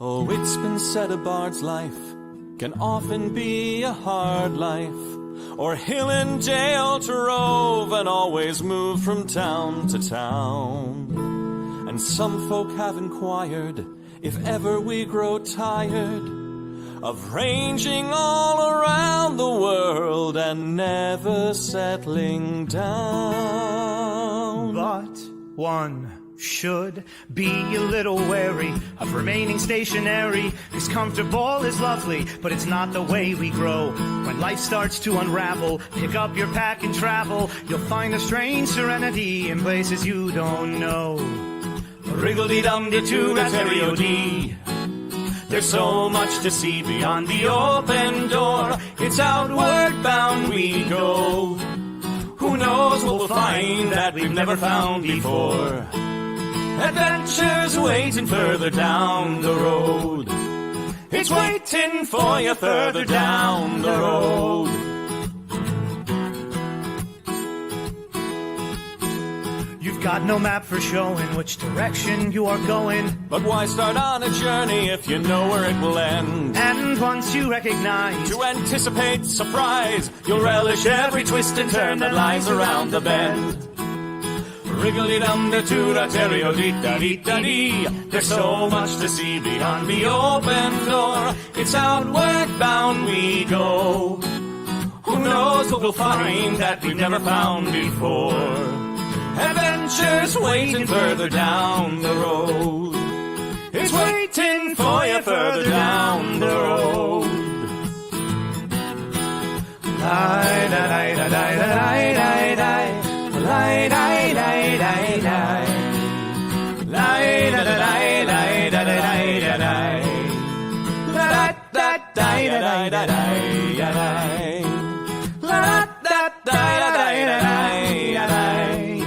Oh, it's been said a bard's life can often be a hard life, or hill and dale to rove and always move from town to town. And some folk have inquired if ever we grow tired of ranging all around the world and never settling down. But one should be a little wary of remaining stationary, 'cause comfortable is lovely, but it's not the way we grow. When life starts to unravel, pick up your pack and travel. You'll find a strange serenity in places you don't know. Wriggle-dee-dum-dee-doo-rat-terry-o-dee. There's so much to see beyond the open door. It's outward bound we go. Who knows what we'll find that we've never found before. Adventures waiting further down the road. It's waiting for you further down the road. You've got no map for showing which direction you are going. But why start on a journey if you know where it will end? And once you recognize, to anticipate surprise, you'll relish every twist and turn that lies around the bend. Wriggle-dee-dum-dee-doo-rat-terry-o-dee-da-dee-da-dee. There's so much to see beyond the open door. It's outward bound we go. Who knows what we'll find that we've never found before. Adventures waiting further down the road. It's waiting for you further down the road. Lie-da-lie-da-lie-da-lie-da-lie. Lie-da-lie-da-lie-da-lie. Lie-da-da-lie-da-lie-da-lie-da-lie. La-da-da-lie-da-lie-da-lie. La-da-da-lie-da-lie-da-lie.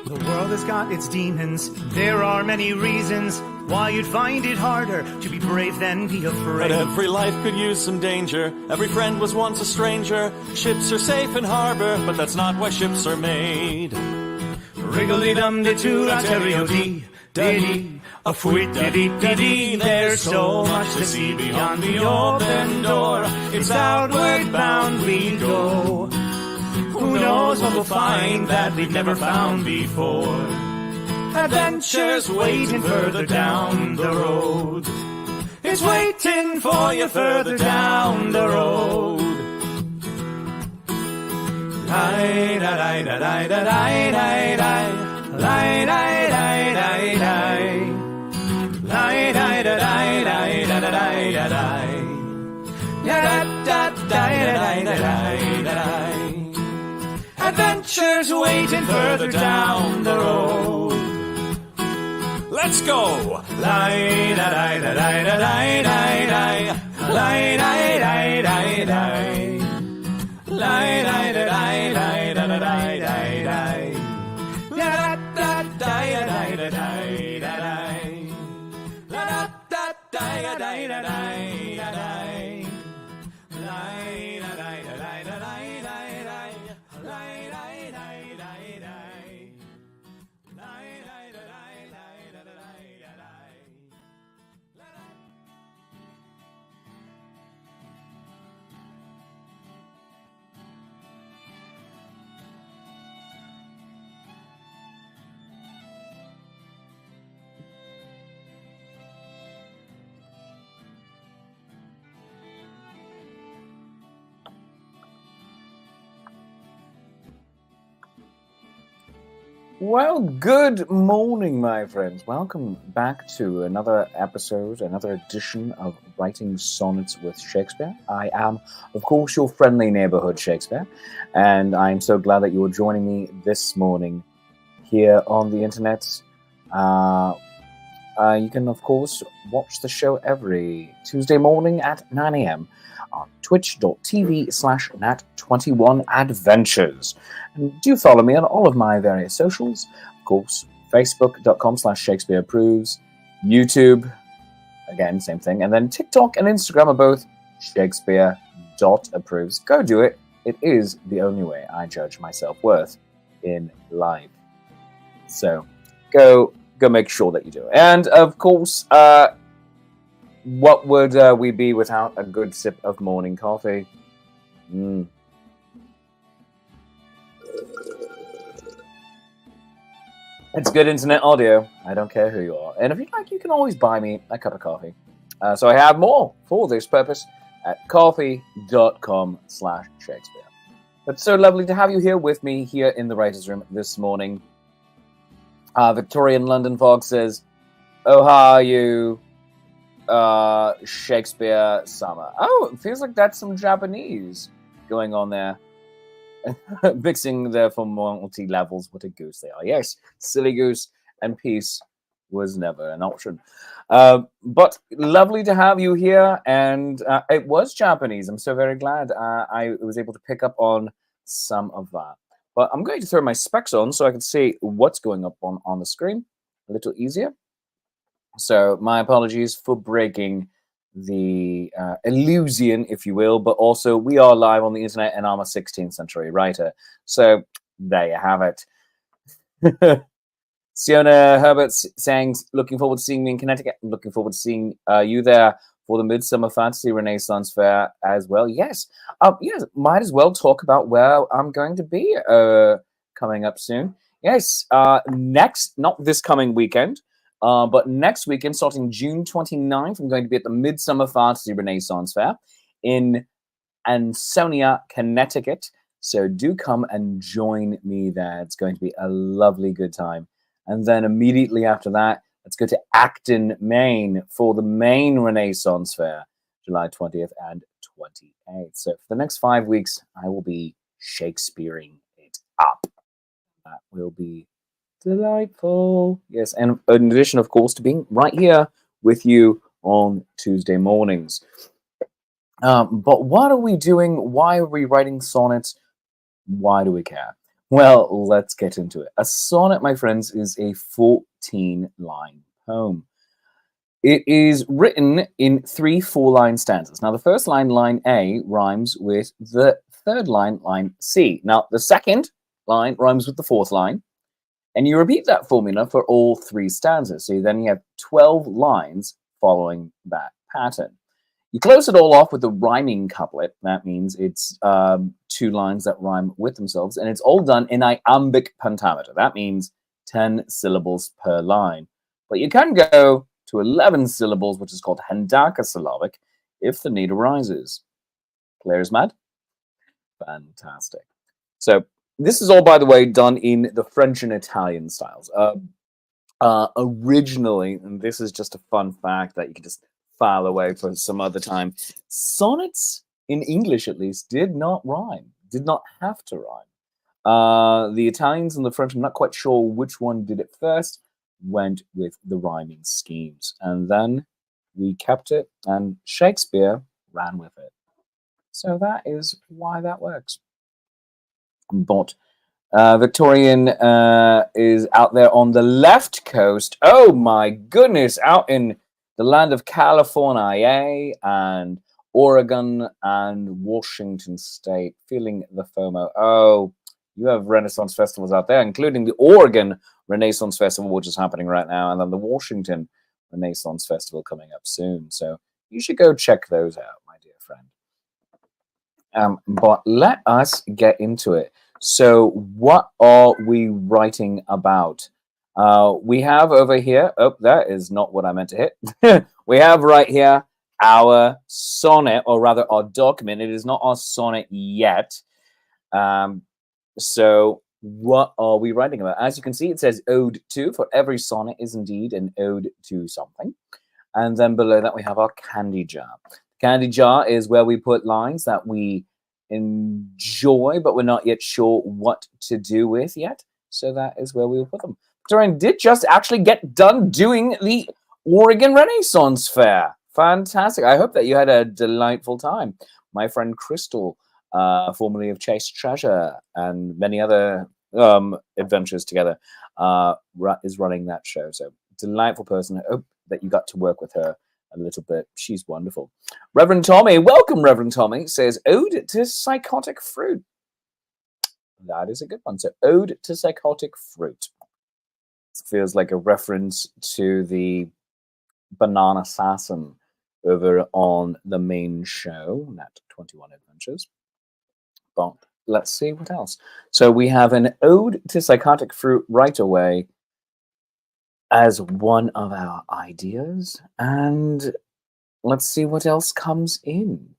The world has got its demons. There are many reasons why you'd find it harder to be brave than be afraid. But every life could use some danger. Every friend was once a stranger. Ships are safe in harbor, but that's not why ships are made. Wriggle-dee-dum-dee-doo-rat-terry-o-dee-da-dee. A fwit-da-dee-da-dee. There's so much to see beyond the open door. It's outward bound we go. Who knows what we'll find that we've never found before. Adventures waiting further down the road. It's waiting for you further down the road. Lie-da-lie-da-lie-da-lie-da-lie. Lie-da-lie-da-lie-da-lie. Lie-da-lie-da-lie-da-lie-da-lie. Da-da-da-da-da-da-da-da-da. Adventures waiting further down the road. Let's go! Lie-da-lie-da-lie-da-lie-da-lie. Lie-da-lie-da-lie-da-lie. Lie-da-lie-da-lie-da-lie-da-lie. Da-da-da-da-da-da-da-da-lie. La-da-da-da-da-da-da-da-lie. Well, good morning, my friends. Welcome back to another episode, another edition of Writing Sonnets with Shakespeare. I am, of course, your friendly neighbourhood Shakespeare, and I'm so glad that you're joining me this morning here on the internet. You can, of course, watch the show every Tuesday morning at 9 a.m. on twitch.tv/nat21adventures. And do follow me on all of my various socials. Of course, facebook.com/Shakespeare Approves, YouTube, again, same thing. And then TikTok and Instagram are both Shakespeare.approves. Go do it. It is the only way I judge my self-worth in life. So go go make sure that you do. And of course, what would we be without a good sip of morning coffee? It's good internet audio. I don't care who you are. And if you'd like, you can always buy me a cup of coffee. So I have more for this purpose at coffee.com/Shakespeare. It's so lovely to have you here with me here in the writer's room this morning. Victorian London Fog says, "Oh, how are you, Shakespeare Summer?" Oh, it feels like that's some Japanese going on there. Mixing their formality levels. What a goose they are. Yes, silly goose and peace was never an option. But lovely to have you here. And it was Japanese. I'm so very glad I was able to pick up on some of that. But I'm going to throw my specs on so I can see what's going up on the screen a little easier. So my apologies for breaking the illusion, if you will, but also we are live on the internet and I'm a 16th century writer. So there you have it. Siona Herbert saying, looking forward to seeing me in Connecticut. I'm looking forward to seeing you there for the Midsummer Fantasy Renaissance Fair as well. Yes, yes, might as well talk about where I'm going to be coming up soon. Yes, next, not this coming weekend, but next weekend, starting June 29th, I'm going to be at the Midsummer Fantasy Renaissance Fair in Ansonia, Connecticut. So do come and join me there. It's going to be a lovely good time. And then immediately after that, let's go to Acton, Maine for the Maine Renaissance Fair, July 20th and 28th. So for the next 5 weeks, I will be Shakespearing it up. That will be delightful. Yes, and in addition, of course, to being right here with you on Tuesday mornings. But what are we doing? Why are we writing sonnets? Why do we care? Well, let's get into it. A sonnet, my friends, is a 14-line poem. It is written in 3 4-line stanzas. Now, the first line, line A, rhymes with the third line, line C. Now, the second line rhymes with the fourth line. And you repeat that formula for all 3 stanzas. So then you have 12 lines following that pattern. You close it all off with a rhyming couplet. That means it's 2 lines that rhyme with themselves. And it's all done in iambic pentameter. That means 10 syllables per line. But you can go to 11 syllables, which is called hendacasyllabic, if the need arises. Clear as mud? Fantastic. So this is all, by the way, done in the French and Italian styles. Originally, and this is just a fun fact that you can just file away for some other time, sonnets, in English at least, did not rhyme, did not have to rhyme. The Italians and the French, I'm not quite sure which one did it first, went with the rhyming schemes. And then we kept it, and Shakespeare ran with it. So that is why that works. But Victorian is out there on the left coast. Oh my goodness, out in the land of California and Oregon and Washington State, feeling the FOMO. Oh, you have Renaissance festivals out there, including the Oregon Renaissance Festival, which is happening right now, and then the Washington Renaissance Festival coming up soon. So you should go check those out, my dear friend. But let us get into it. So what are we writing about? We have over here, oh, that is not what I meant to hit. We have right here our sonnet, or rather our document. It is not our sonnet yet. So what are we writing about? As you can see, it says ode to. For every sonnet is indeed an ode to something. And then below that, we have our candy jar. Candy jar is where we put lines that we enjoy, but we're not yet sure what to do with yet. So that is where we will put them. Dorian did just actually get done doing the Oregon Renaissance Fair. Fantastic. I hope that you had a delightful time. My friend Crystal, formerly of Chase Treasure and many other adventures together, is running that show. So delightful person. I hope that you got to work with her a little bit. She's wonderful. Reverend Tommy, welcome, Reverend Tommy, says ode to psychotic fruit. That is a good one. So ode to psychotic fruit. feels like a reference to the Banana Assassin over on the main show, Nat 21 Adventures. But let's see what else. So we have an ode to psychotic fruit right away as one of our ideas, and let's see what else comes in.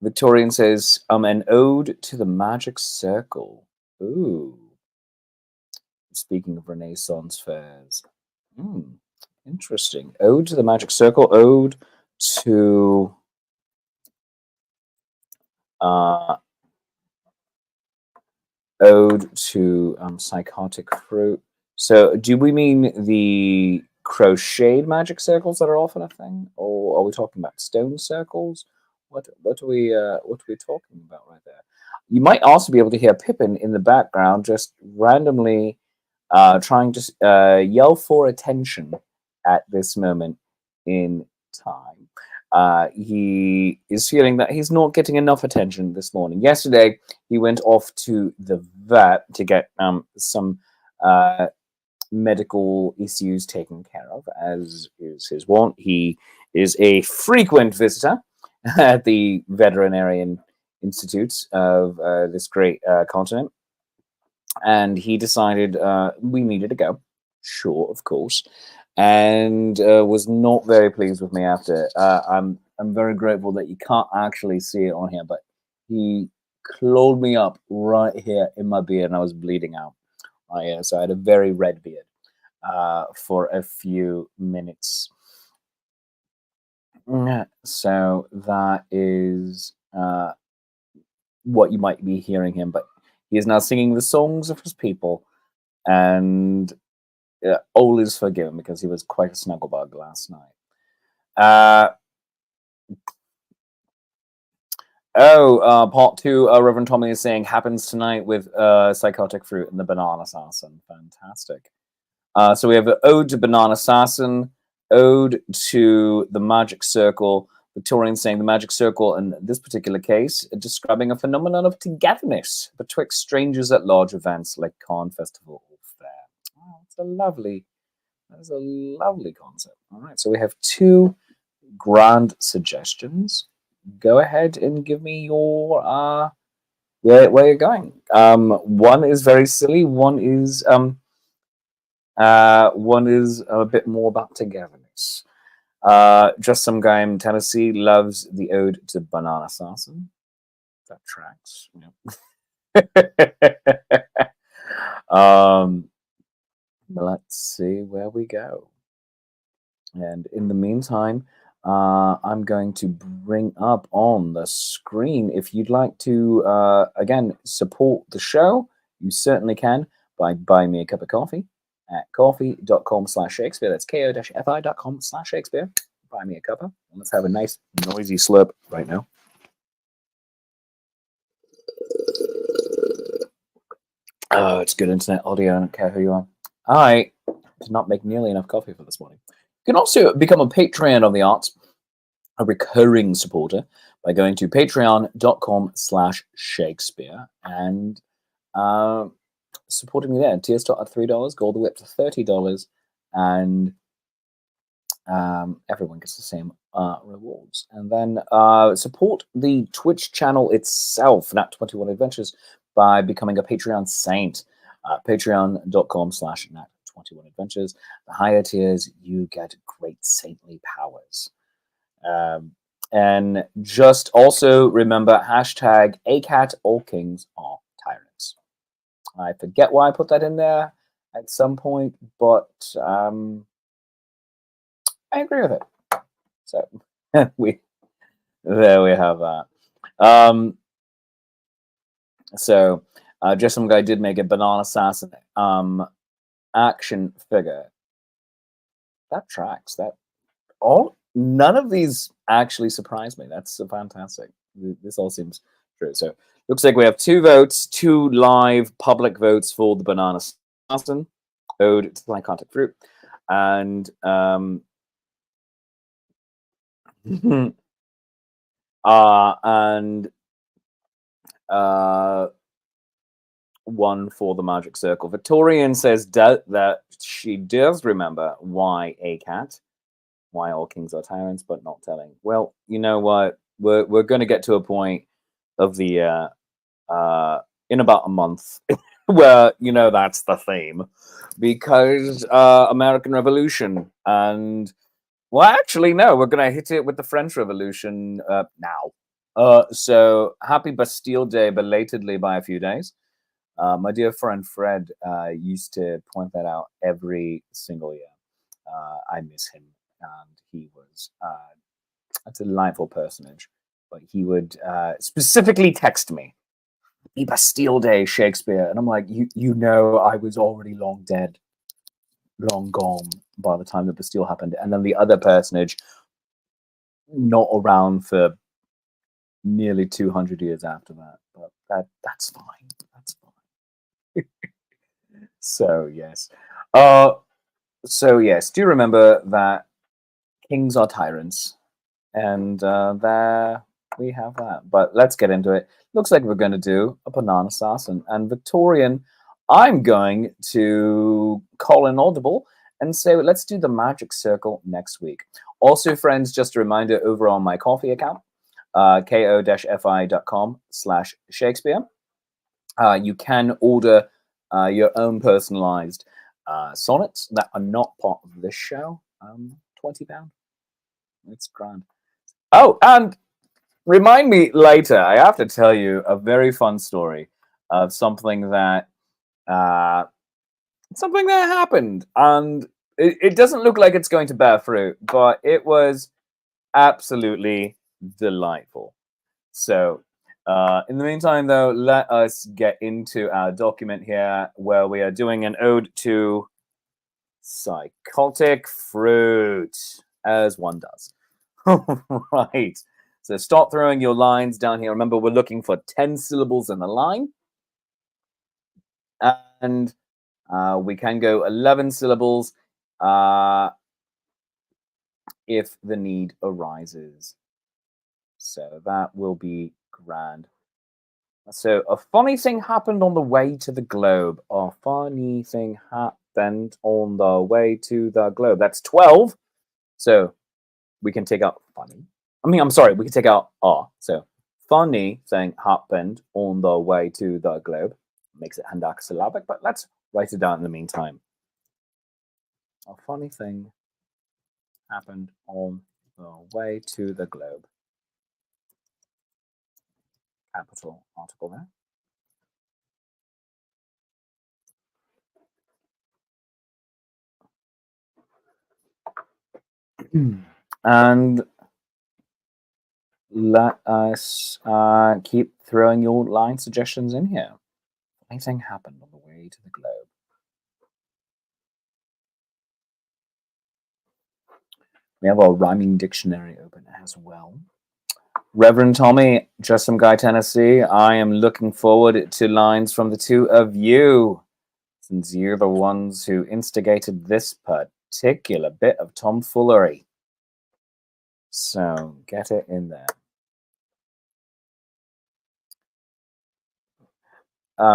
Victorian says, an ode to the magic circle. Ooh. Speaking of Renaissance fairs. Interesting. Ode to the magic circle, ode to psychotic fruit. So do we mean the crocheted magic circles that are often a thing, or are we talking about stone circles? What are we talking about right there? You might also be able to hear Pippin in the background just randomly trying to yell for attention at this moment in time. He is feeling that he's not getting enough attention this morning. Yesterday, he went off to the vet to get some medical issues taken care of, as is his wont. He is a frequent visitor at the veterinarian institutes of this great continent, and he decided we needed to go. Sure, of course, and was not very pleased with me after. I'm very grateful that you can't actually see it on here, but he clawed me up right here in my beard, and I was bleeding out. Yeah, so I had a very red beard for a few minutes. So that is what you might be hearing him, but he is now singing the songs of his people, and all is forgiven because he was quite a snugglebug last night. Part 2, Reverend Tommy is saying, happens tonight with Psychotic Fruit and the Banana Assassin. Fantastic. So we have an ode to Banana Assassin, ode to the Magic Circle. Victorian saying the Magic Circle, in this particular case, describing a phenomenon of togetherness betwixt strangers at large events like con, festival, or fair. Oh, that's a lovely concept. All right, so we have 2 grand suggestions. Go ahead and give me your where you're going. One is very silly. One is a bit more about togetherness. Just some guy in Tennessee loves the ode to Banana Assassin. That tracks. Let's see where we go. And in the meantime, I'm going to bring up on the screen. If you'd like to, again, support the show, you certainly can by buying me a cup of coffee at coffee.com/Shakespeare. That's ko-fi.com/Shakespeare. Buy me a cuppa. Let's have a nice noisy slurp right now. Oh, it's good internet audio. I don't care who you are. I did not make nearly enough coffee for this morning. You can also become a Patreon of the arts, a recurring supporter, by going to patreon.com/Shakespeare and supporting me there. Tiers start at $3, go all the way up to $30, and everyone gets the same rewards. And then support the Twitch channel itself, Nat21 Adventures, by becoming a Patreon saint. Patreon.com/Nat21 Adventures. The higher tiers, you get great saintly powers. And just also remember, hashtag ACAT, all kings are tyrants. I forget why I put that in there at some point, but I agree with it. So there we have that. So just some guy did make a Banana Assassin action figure. That tracks. None of these actually surprised me. That's fantastic. This all seems true. So looks like we have 2 votes, 2 live public votes for the Banana Assassin, ode to psychotic fruit, and one for the Magic Circle. Victorian says that she does remember why a cat, why all kings are tyrants, but not telling. Well, you know what? We're going to get to a point of the year in about a month where that's the theme, because American Revolution and well, actually, no, we're going to hit it with the French Revolution now. So happy Bastille Day belatedly by a few days. My dear friend Fred used to point that out every single year. I miss him, and he was a delightful personage. But he would specifically text me, "Happy Bastille Day, Shakespeare," and I'm like, I was already long dead, long gone by the time the Bastille happened. And then the other personage, not around for nearly 200 years after that. But that's fine. That's fine. So yes. So yes, do you remember that kings are tyrants? And there we have that. But let's get into it. Looks like we're going to do a banana assassin. And Victorian, I'm going to call an audible and say, let's do the Magic Circle next week. Also, friends, just a reminder, over on my coffee account, ko-fi.com/Shakespeare, you can order your own personalized sonnets that are not part of this show. £20. It's grand. Oh, and remind me later. I have to tell you a very fun story of something that happened, and it doesn't look like it's going to bear fruit, but it was absolutely delightful. So, in the meantime, though, let us get into our document here, where we are doing an ode to psychotic fruit, as one does. Right. So start throwing your lines down here. Remember, we're looking for 10 syllables in the line. And we can go 11 syllables if the need arises. So that will be grand. So a funny thing happened on the way to the globe. A funny thing happened on the way to the globe. That's 12. So we can take out funny. I'm sorry, we can take out R. So funny thing happened on the way to the globe. Makes it hendasyllabic, but let's write it down in the meantime. A funny thing happened on the way to the globe. Capital article there. And let us keep throwing your line suggestions in here. Anything happened on the way to the globe. We have our rhyming dictionary open as well. Reverend Tommy, just from Guy, Tennessee, I am looking forward to lines from the two of you, since you're the ones who instigated this particular bit of tomfoolery. So get it in there.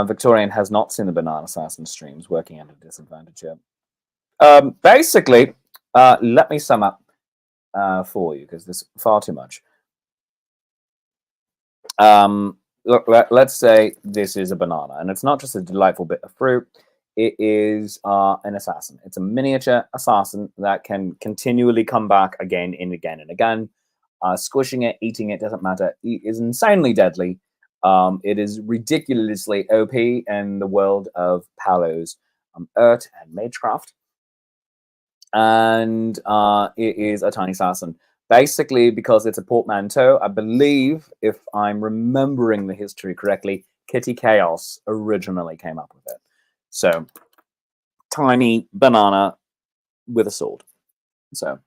Victorian has not seen the Banana Assassin streams, working at a disadvantage yet. Basically, let me sum up for you, because there's far too much. Look, let's say this is a banana, and it's not just a delightful bit of fruit. It is an assassin. It's a miniature assassin that can continually come back again and again and again. Squishing it, eating it, doesn't matter. It is insanely deadly. It is ridiculously OP in the world of Palos, Urt, and Magecraft. And it is a tiny assassin. Basically, because it's a portmanteau, I believe, if I'm remembering the history correctly, Kitty Chaos originally came up with it. So, tiny banana with a sword. So,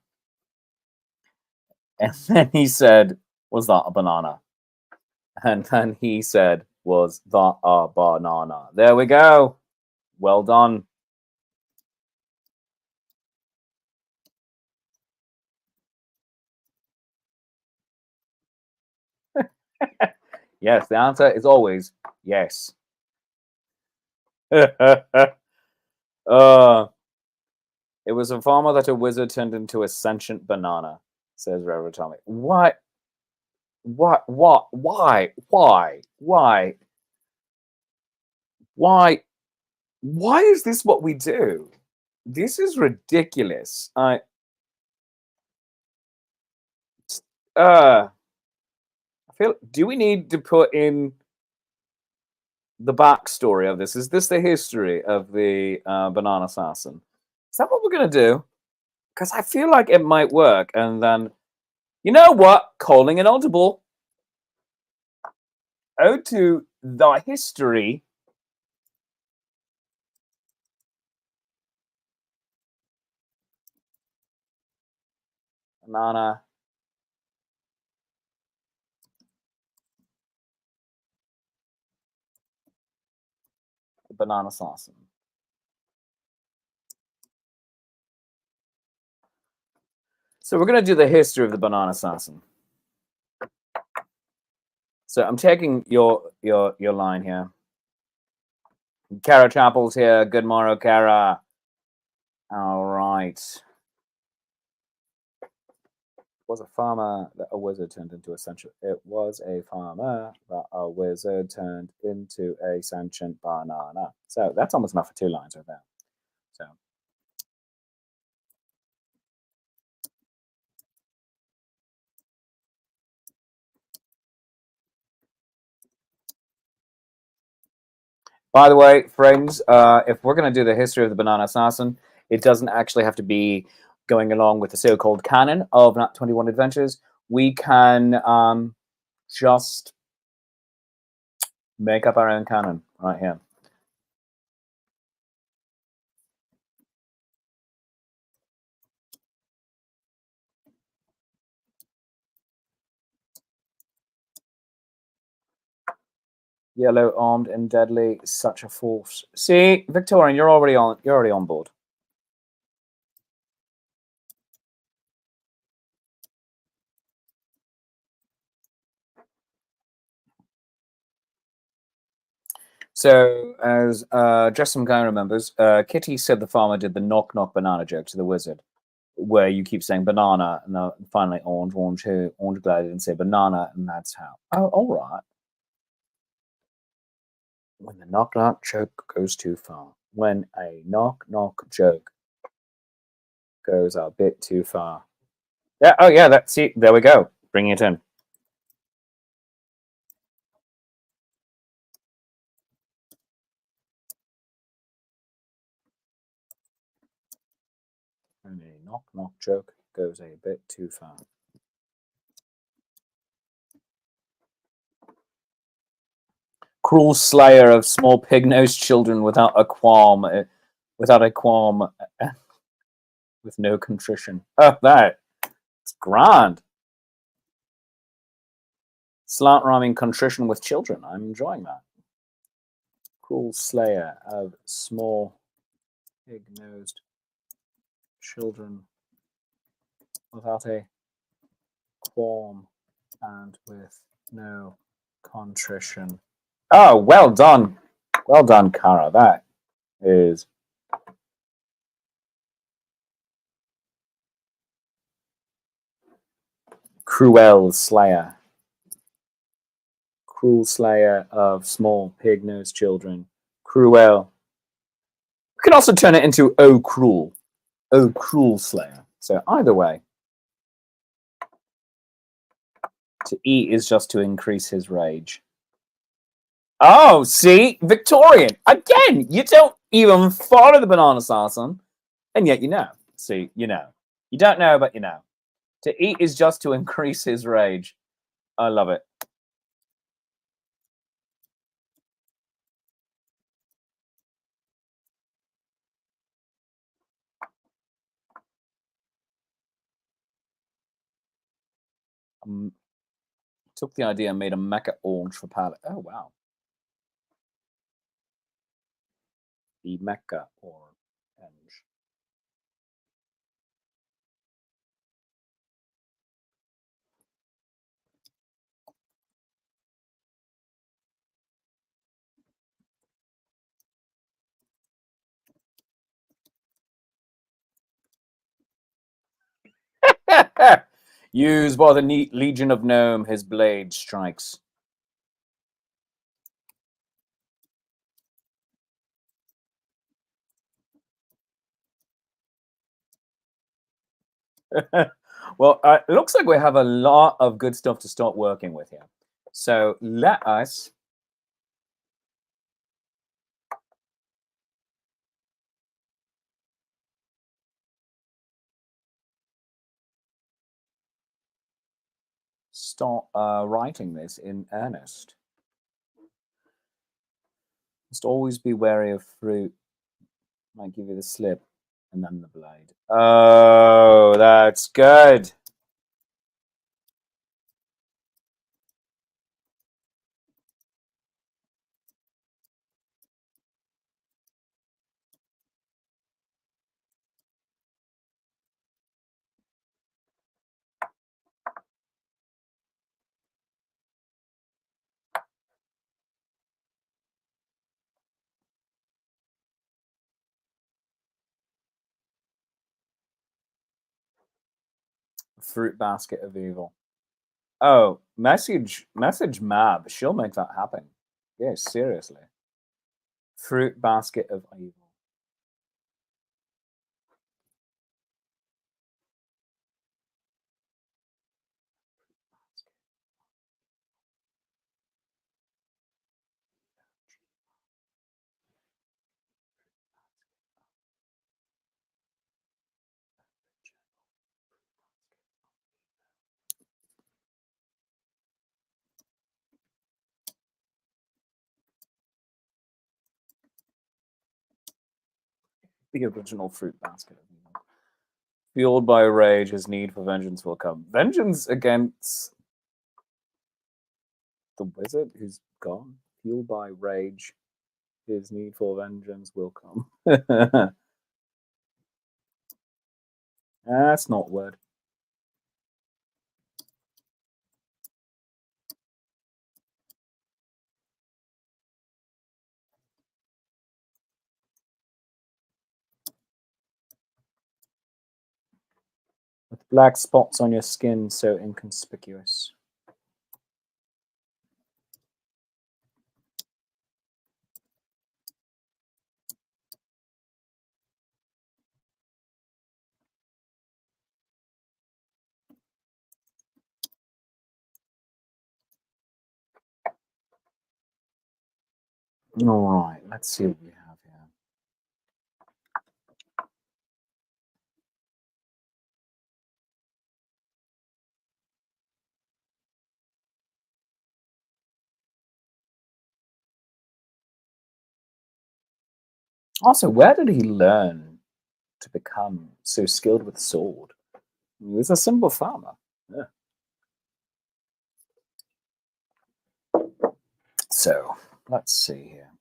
and then he said, "Was that a banana?" And then he said, "Was that a banana?" There we go. Well done. Yes, the answer is always yes. uh, it was a farmer that a wizard turned into a sentient banana, says Reverend Tommy. What? What? What? Why? Why? Why? Why? Why is this what we do? This is ridiculous. I feel. Do we need to put in the backstory of this? Is this the history of the banana assassin? Is that what we're gonna do? Because I feel like it might work. And then, you know what? Calling an audible. Ode to the history. Banana. Banana assassin. So we're gonna do the history of the banana assassin. So I'm taking your line here. Kara Chapel's here. Good morrow, Kara. All right. It was a farmer that a wizard turned into a sentient. It was a farmer that a wizard turned into a sentient banana. So that's almost enough for 2 lines right there. So. By the way, friends, if we're going to do the history of the banana assassin, it doesn't actually have to be going along with the so-called canon of Nat 21 Adventures. We can just make up our own canon right here. Yellow, armed and deadly, such a force. See, Victorian, you're already on board. So, as just some guy remembers, Kitty said the farmer did the knock knock banana joke to the wizard, where you keep saying banana, and finally orange glad I didn't say banana, and that's how. Oh, all right. When the knock knock joke goes too far. When a knock knock joke goes a bit too far. Yeah. Oh, yeah. That's it. There we go. Bring it in. When a knock knock joke goes a bit too far. Cruel slayer of small pig-nosed children without a qualm, with no contrition. Oh, that's grand. Slant rhyming contrition with children. I'm enjoying that. Cruel slayer of small pig-nosed children without a qualm and with no contrition. Oh, well done. Well done, Cara. That is cruel slayer. Cruel slayer of small pig-nosed children. Cruel. We could also turn it into oh cruel. Oh cruel slayer. So either way. To eat is just to increase his rage. Oh, see? Victorian. Again, you don't even follow the banana assassin. And yet you know. See, you know. You don't know, but you know. To eat is just to increase his rage. I love it. Took the idea and made a mecha orange for palette. Oh, wow. The mecha orange. Used by the Legion of Gnome, his blade strikes. Well, it looks like we have a lot of good stuff to start working with here. So let us start writing this in earnest. Must always be wary of fruit. Might give you the slip and then the blade. Oh, that's good. Fruit basket of evil. Oh, message Mab. She'll make that happen. Yeah, seriously. Fruit basket of evil. The original fruit basket of evil. Fueled by rage, his need for vengeance will come. Vengeance against the wizard who's gone. Fueled by rage, his need for vengeance will come. That's not word. With black spots on your skin so inconspicuous. All right, let's see what we have here. Also, where did he learn to become so skilled with sword? He was a simple farmer. Yeah. So, let's see here.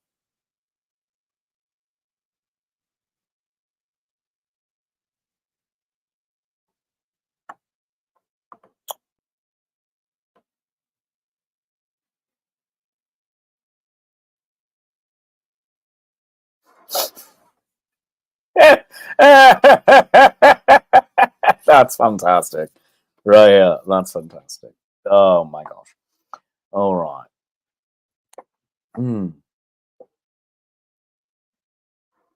That's fantastic. Right, yeah, that's fantastic. Oh my gosh. All right.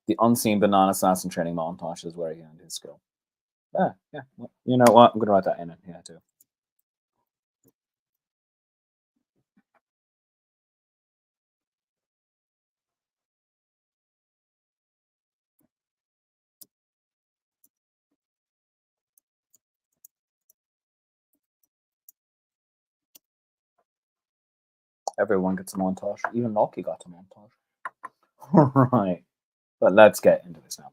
The unseen banana assassin training montage is where he earned his skill. Yeah. Well, you know what? I'm going to write that in here too. Everyone gets a montage. Even Loki got a montage. All right. But let's get into this now.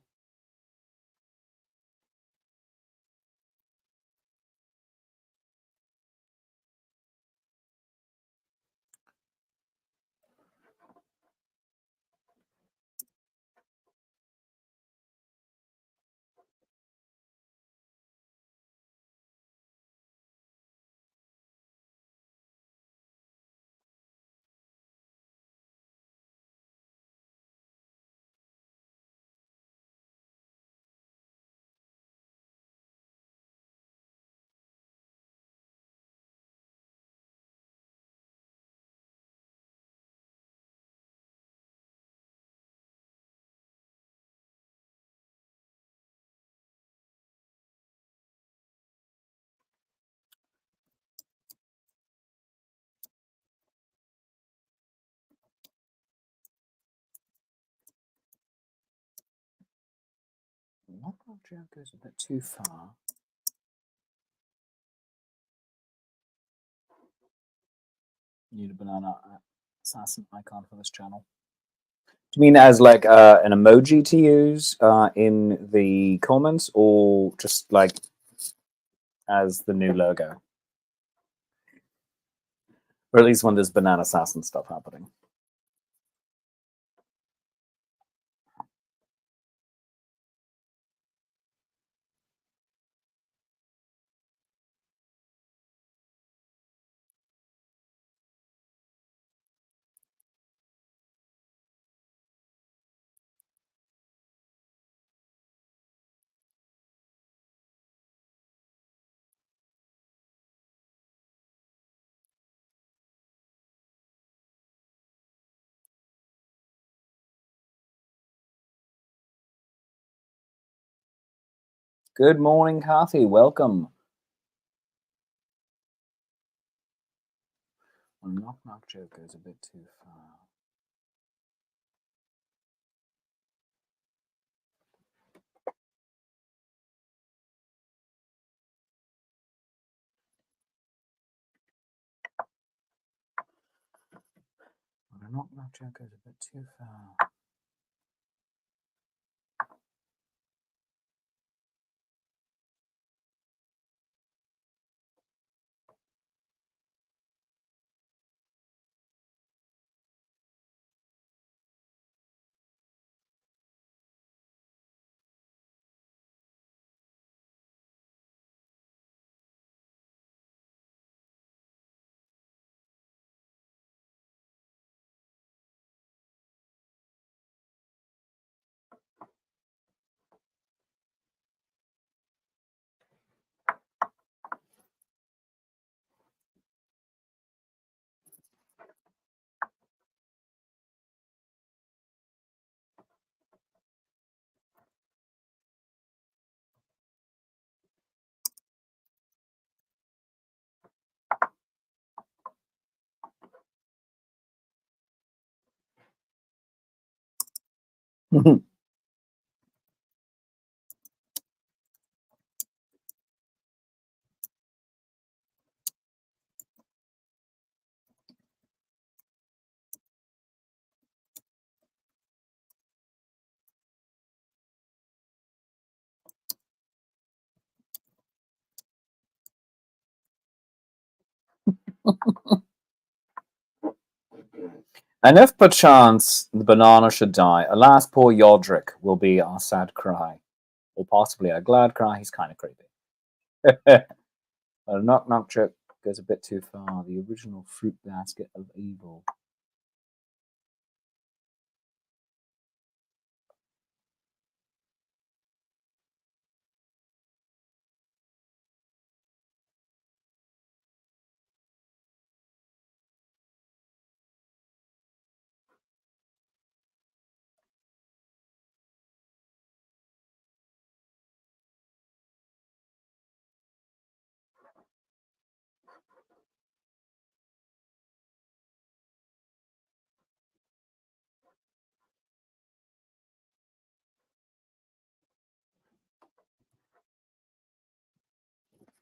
knock knock joke goes a bit too far. Need a banana assassin icon for this channel. Do you mean as like an emoji to use in the comments, or just like as the new logo? Or at least when there's banana assassin stuff happening. Good morning, Kathy. Welcome. Well, knock knock joke goes a bit too far. Well, knock knock joke goes a bit too far. And if perchance the banana should die, alas, poor Yodrick will be our sad cry. Or possibly a glad cry. He's kind of creepy. A knock knock joke goes a bit too far. The original fruit basket of evil.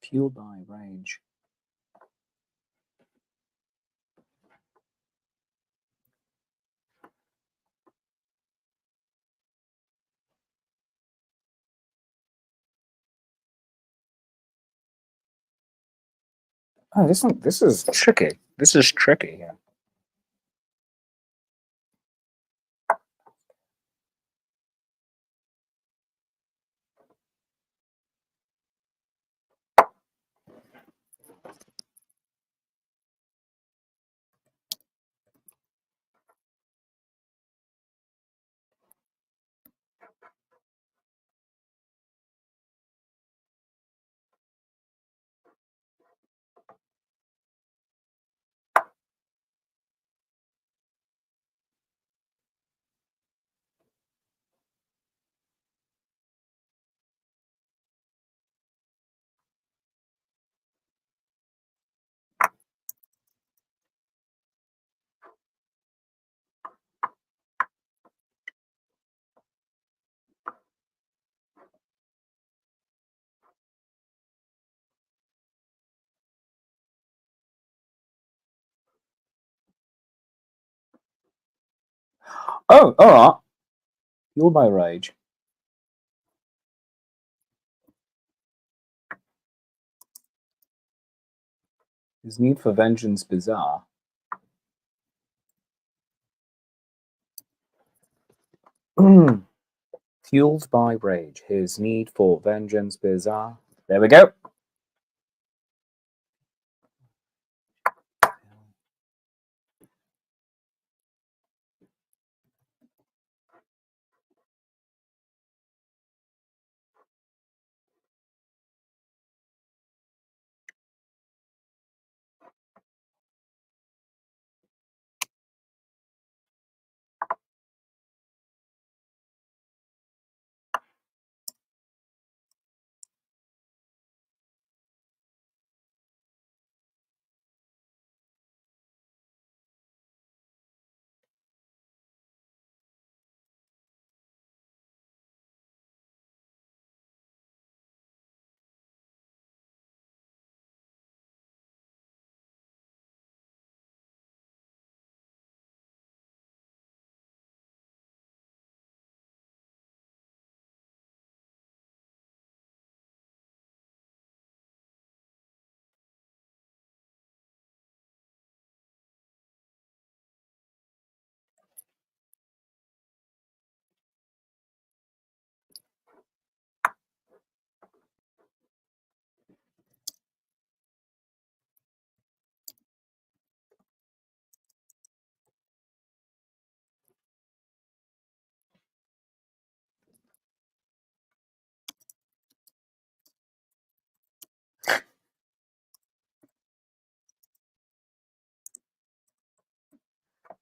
Fueled by rage. Oh, this is tricky. This is tricky. Yeah. Oh, all right. Fueled by rage. His need for vengeance bizarre. Fueled by rage. His need for vengeance bizarre. There we go.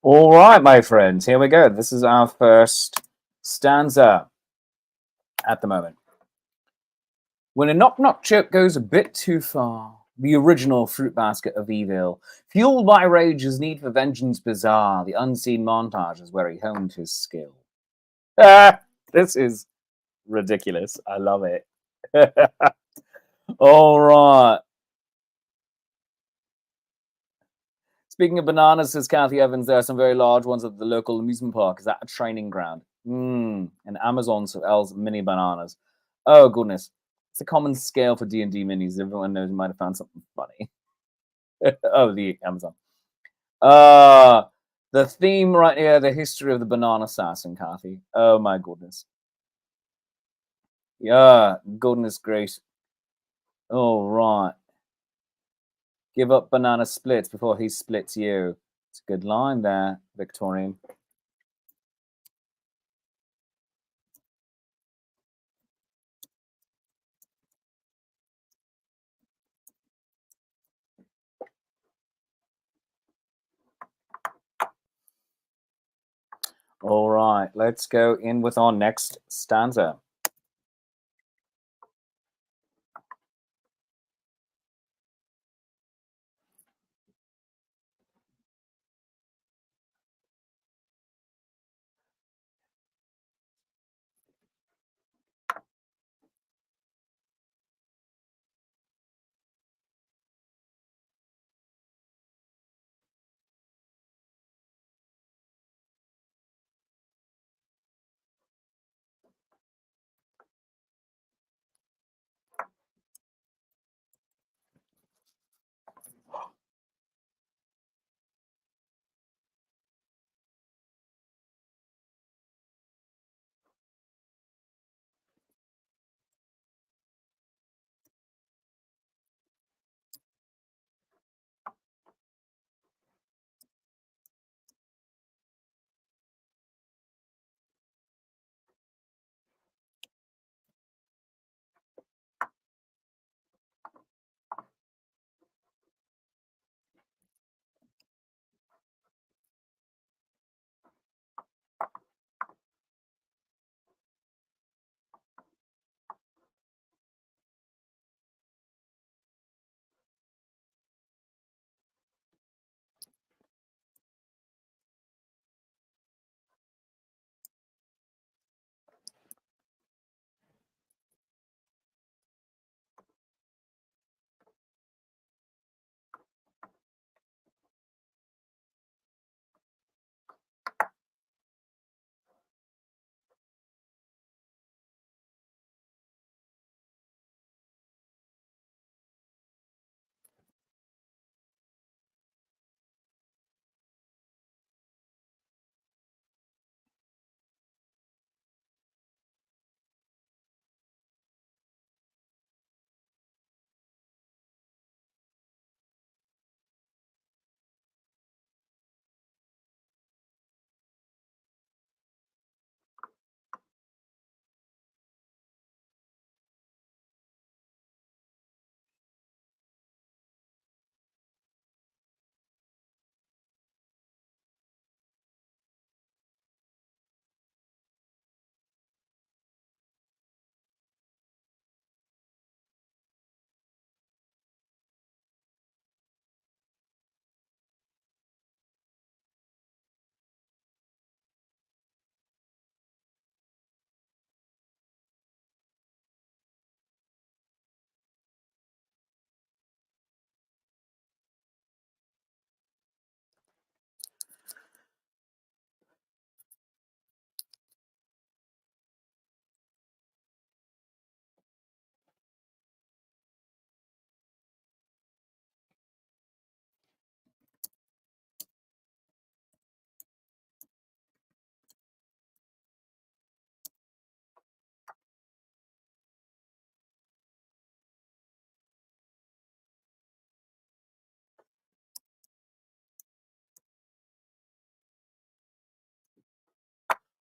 All right, my friends, here we go. This is our first stanza at the moment. When a knock-knock joke goes a bit too far, the original fruit basket of evil, fueled by rage, his need for vengeance bizarre, the unseen montage is where he honed his skill. This is ridiculous. I love it. All right. Speaking of bananas, says Kathy Evans, there are some very large ones at the local amusement park. Is that a training ground? And Amazon sells mini bananas. Oh, goodness. It's a common scale for D&D minis. Everyone knows you might have found something funny. Oh, the Amazon. The theme right here, the history of the banana assassin, Kathy. Oh, my goodness. Yeah, goodness gracious. All right. Give up banana splits before he splits you. It's a good line there, Victorian. All right, let's go in with our next stanza.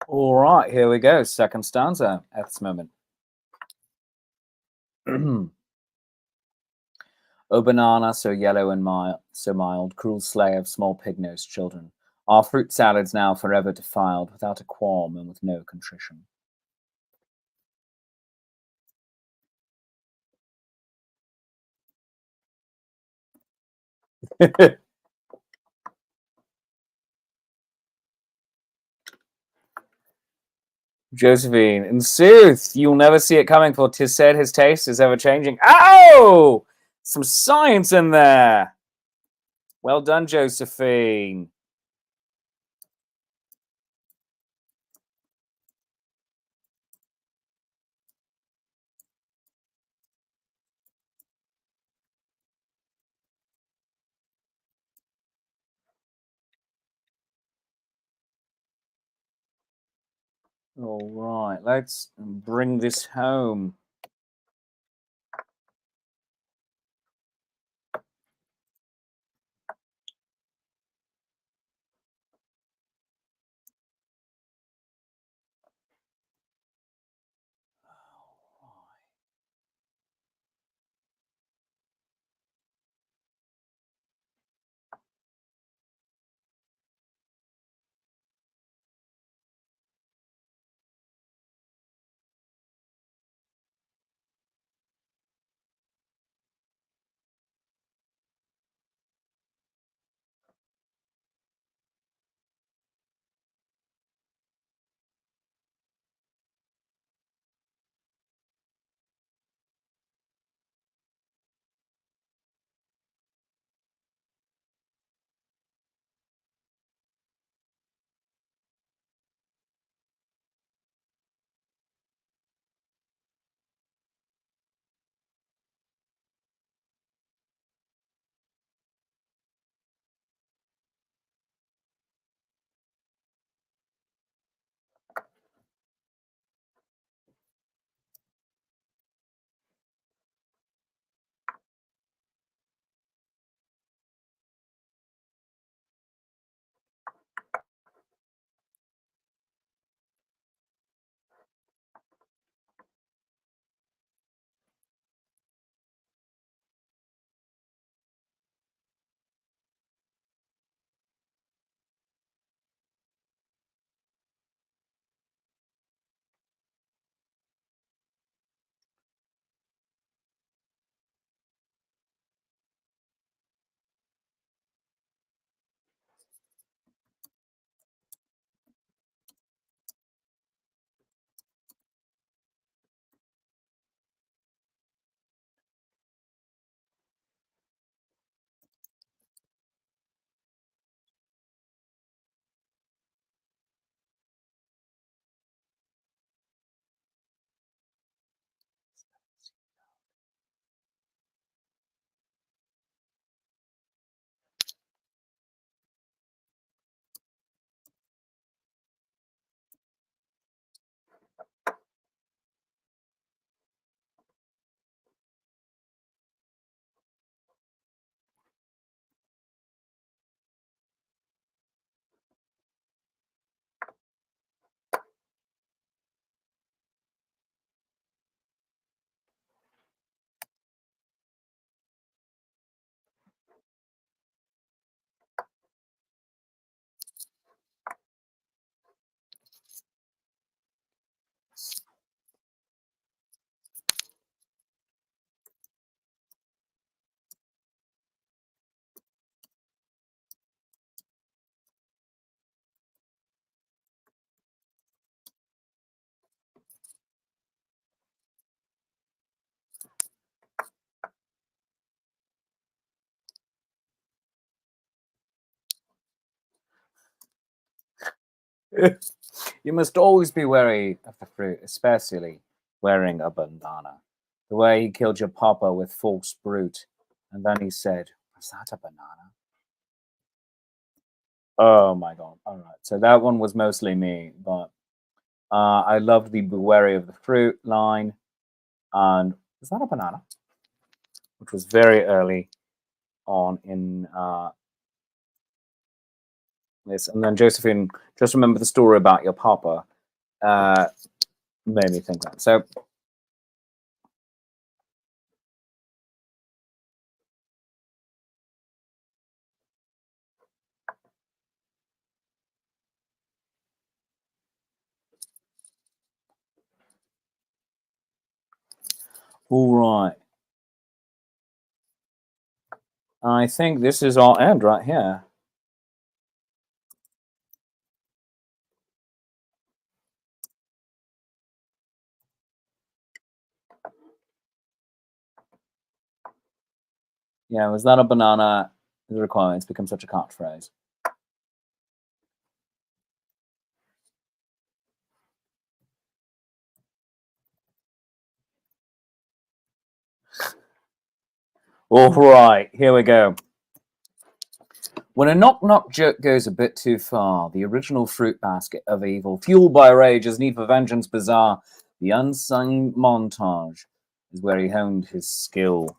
All right, here we go. Second stanza at this moment. O banana, so yellow and mild, so mild, cruel slay of small pig-nosed children, our fruit salads now forever defiled, without a qualm and with no contrition. Josephine, in sooth, you'll never see it coming, for 'tis said his taste is ever changing. Ow! Some science in there. Well done, Josephine. All right, let's bring this home. You must always be wary of the fruit, especially wearing a bandana. The way he killed your papa with false brute, and then he said, "Was that a banana?" Oh my god! All right, so that one was mostly me, but I loved the "be wary of the fruit" line, and "Was that a banana?" which was very early on in this. And then Josephine, just remember the story about your papa. made me think that. So, all right. I think this is our end right here. Yeah, was that a banana? The requirements become such a catchphrase. All right, here we go. When a knock-knock joke goes a bit too far, the original fruit basket of evil, fueled by rage, his need for vengeance bizarre, the unsung montage is where he honed his skill.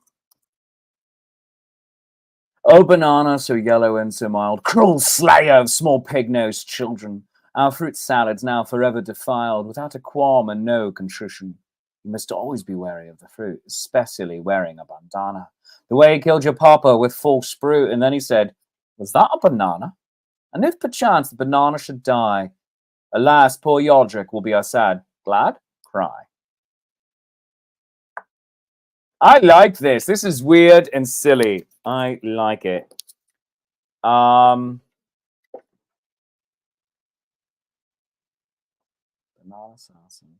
Oh, banana, so yellow and so mild, cruel slayer of small pig-nosed children, our fruit salads now forever defiled, without a qualm and no contrition. You must always be wary of the fruit, especially wearing a bandana. The way he killed your papa with false fruit, and then he said, "Was that a banana? And if perchance the banana should die, alas, poor Yodrick will be our sad, glad cry." I like this. This is weird and silly. I like it. Banana assassin.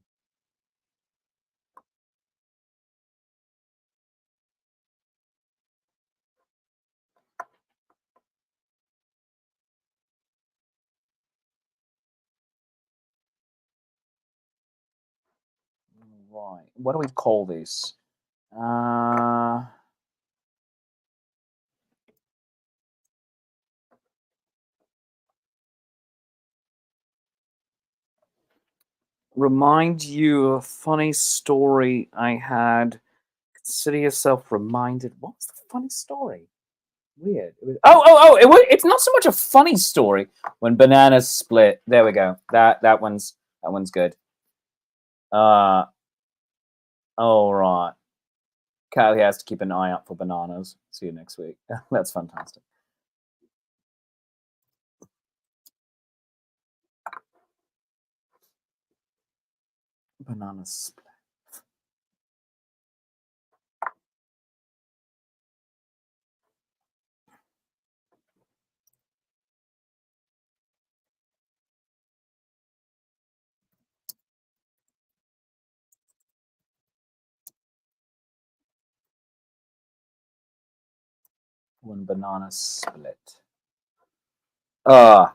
Right. What do we call this? Remind you of a funny story I had. Consider yourself reminded. What was the funny story? Weird. It's not so much a funny story when bananas split. There we go. That one's good. All right. Kylie has to keep an eye out for bananas. See you next week. That's fantastic. Banana split. When bananas split. There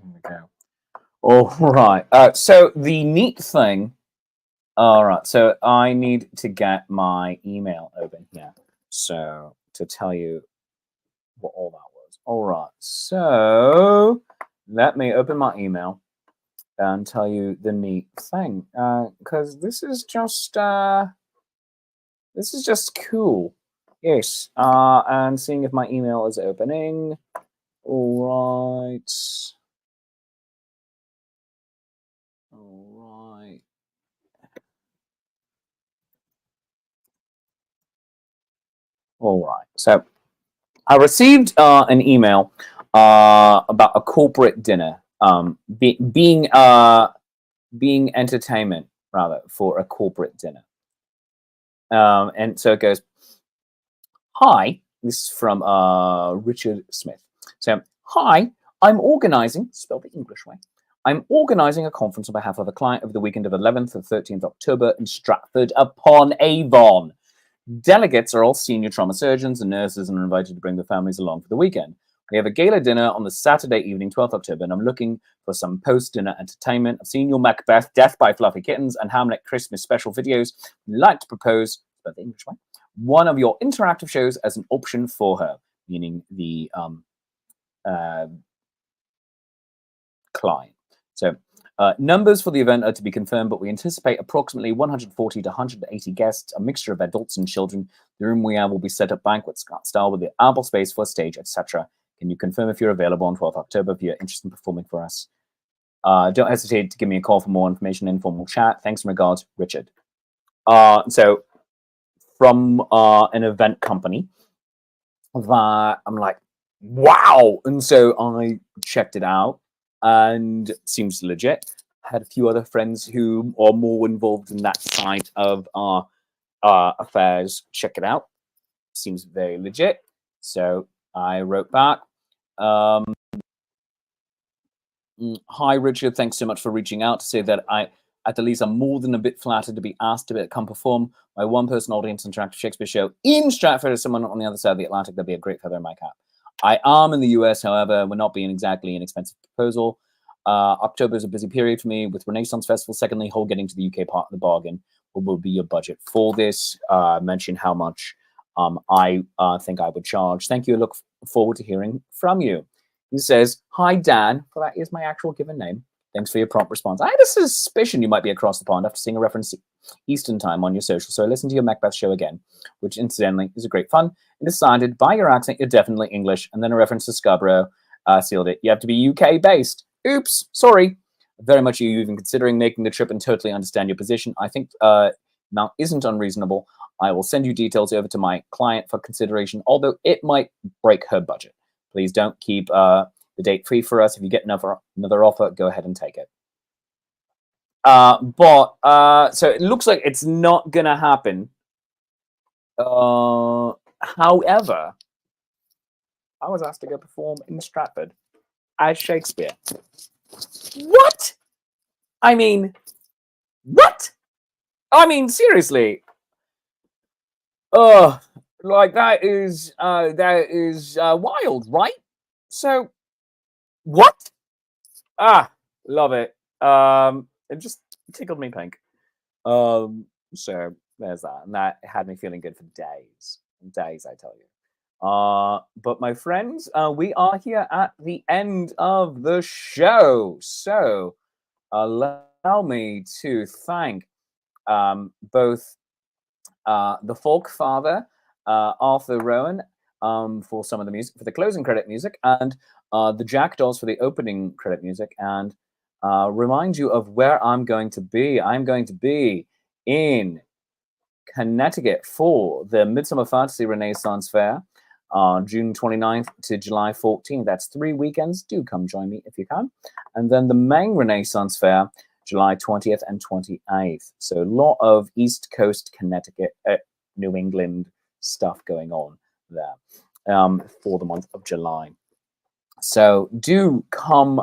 we go. All right. So the neat thing. All right. So I need to get my email open here. So to tell you what all that was. All right. So let me open my email and tell you the neat thing, because this is just cool. Yes. And seeing if my email is opening. All right. All right. All right. So I received an email about a corporate dinner, being entertainment rather for a corporate dinner. And so it goes, "Hi, this is from Richard Smith. So, hi, I'm organizing, spell the English way. I'm organizing a conference on behalf of a client over the weekend of 11th and 13th October in Stratford upon Avon. Delegates are all senior trauma surgeons and nurses and are invited to bring their families along for the weekend. We have a gala dinner on the Saturday evening, 12th October, and I'm looking for some post-dinner entertainment. I've seen your Macbeth, Death by Fluffy Kittens, and Hamlet Christmas special videos. I'd like to propose, spell the English way, one of your interactive shows as an option for her," meaning the client. So Numbers for the event are to be confirmed, but we anticipate approximately 140 to 180 guests, a mixture of adults and children. The room we have will be set up banquet style with the ample space for a stage, etc. Can you confirm if you're available on 12th October if you're interested in performing for us? Don't hesitate to give me a call for more information, informal chat. Thanks and regards, Richard. So from an event company that I'm like, wow. And so I checked it out and it seems legit. Had a few other friends who are more involved in that side of our affairs. Check it out. Seems very legit. So I wrote back. Hi, Richard. Thanks so much for reaching out to say that at the least, I'm more than a bit flattered to be asked to come perform my one-person audience interactive Shakespeare show in Stratford as someone on the other side of the Atlantic. That'd be a great feather in my cap. I am in the US, however, we're not being exactly an expensive proposal. October is a busy period for me with Renaissance Festival. Secondly, whole getting to the UK part of the bargain. What will be your budget for this? Mention how much I think I would charge. Thank you. I look forward to hearing from you. He says, hi, Dan. Well, that is my actual given name. Thanks for your prompt response. I had a suspicion you might be across the pond after seeing a reference to Eastern time on your social, so I listened to your Macbeth show again, which incidentally is a great fun, and decided by your accent you're definitely English, and then a reference to Scarborough sealed it. You have to be UK-based. Oops, sorry. Very much you even considering making the trip and totally understand your position. I think amount isn't unreasonable. I will send you details over to my client for consideration, although it might break her budget. Please don't keep the date free for us. If you get another offer, go ahead and take it. So it looks like it's not gonna happen. However, I was asked to go perform in Stratford as Shakespeare. What? I mean, what? I mean, seriously. Like that is wild, right? So what? Love it. It just tickled me pink. So there's that, and that had me feeling good for days, I tell you. But my friends, we are here at the end of the show. So allow me to thank both the folk father, Arthur Rowan, for some of the music, for the closing credit music, and the Jackdaws for the opening credit music, and remind you of where I'm going to be. I'm going to be in Connecticut for the Midsummer Fantasy Renaissance Fair, June 29th to July 14th. That's 3 weekends. Do come join me if you can. And then the Maine Renaissance Fair, July 20th and 28th. So a lot of East Coast Connecticut, New England stuff going on there for the month of July. So do come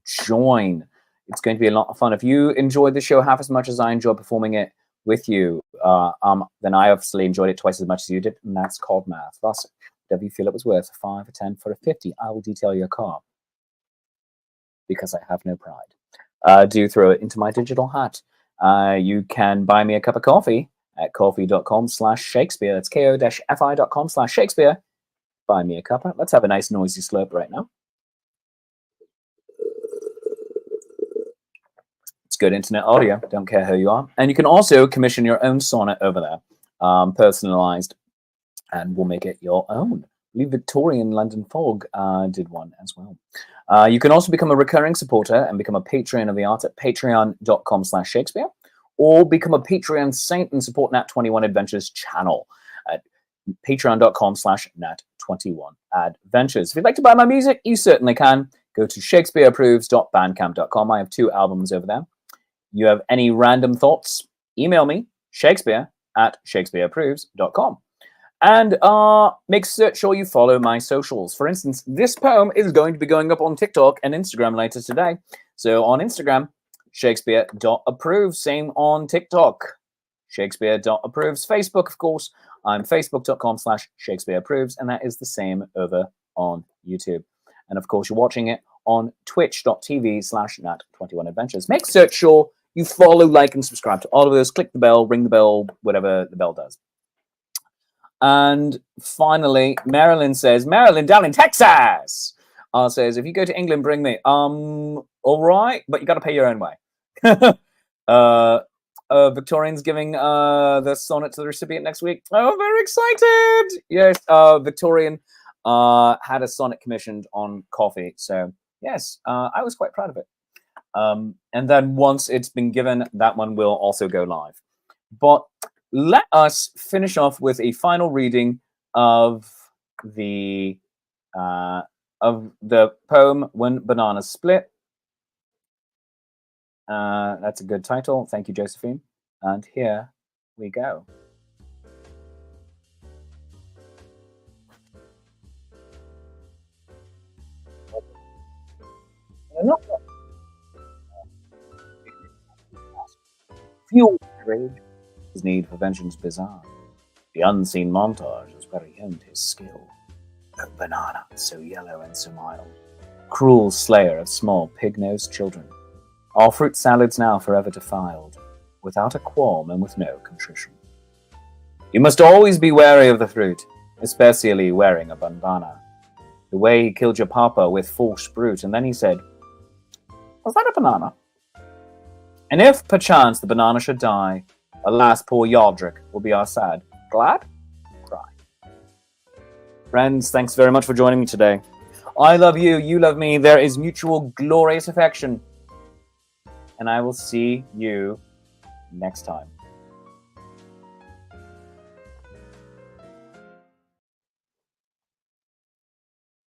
join. It's going to be a lot of fun. If you enjoyed the show half as much as I enjoyed performing it with you, then I obviously enjoyed it twice as much as you did, and that's called math. Thus, whatever you feel it was worth, a 5, a 10, for a 50, I will detail your car because I have no pride. Do throw it into my digital hat. You can buy me a cup of coffee at coffee.com/Shakespeare. That's ko-fi.com/Shakespeare. Buy me a cuppa. Let's have a nice noisy slurp right now. It's good internet audio. Don't care who you are. And you can also commission your own sonnet over there, personalized, and we'll make it your own. I believe Victorian London Fog did one as well. You can also become a recurring supporter and become a patron of the art at patreon.com/Shakespeare, or become a Patreon saint and support Nat21 Adventures channel at patreon.com/Nat21Adventures. If you'd like to buy my music, you certainly can. Go to shakespeareapproves.bandcamp.com. I have 2 albums over there. You have any random thoughts, email me, shakespeare@shakespeareapproves.com. And make sure you follow my socials. For instance, this poem is going to be going up on TikTok and Instagram later today. So on Instagram, Shakespeare.approves. Same on TikTok, Shakespeare.approves. Facebook, of course, I'm facebook.com/ShakespeareApproves, and that is the same over on YouTube. And of course, you're watching it on twitch.tv/Nat21Adventures. Make sure you follow, like, and subscribe to all of those. Click the bell, ring the bell, whatever the bell does. And finally, Marilyn says, Marilyn down in Texas. says, if you go to England, bring me. All right, but you got to pay your own way. Victorian's giving the sonnet to the recipient next week. Oh, I'm very excited. Yes, Victorian had a sonnet commissioned on coffee. So, yes, I was quite proud of it. And then once it's been given, that one will also go live. But let us finish off with a final reading of the poem When Bananas Split. That's a good title. Thank you, Josephine. And here we go. Fuel rage, his need for vengeance bizarre. The unseen montage has very hint his skill. A banana, so yellow and so mild, cruel slayer of small pig-nosed children. All fruit salads now forever defiled, without a qualm and with no contrition. You must always be wary of the fruit, especially wearing a bandana. The way he killed your papa with false brute, and then he said, was that a banana? And if perchance the banana should die, alas, poor Yaldric will be our sad, glad cry. Friends, thanks very much for joining me today. I love you, you love me, there is mutual glorious affection. And I will see you next time.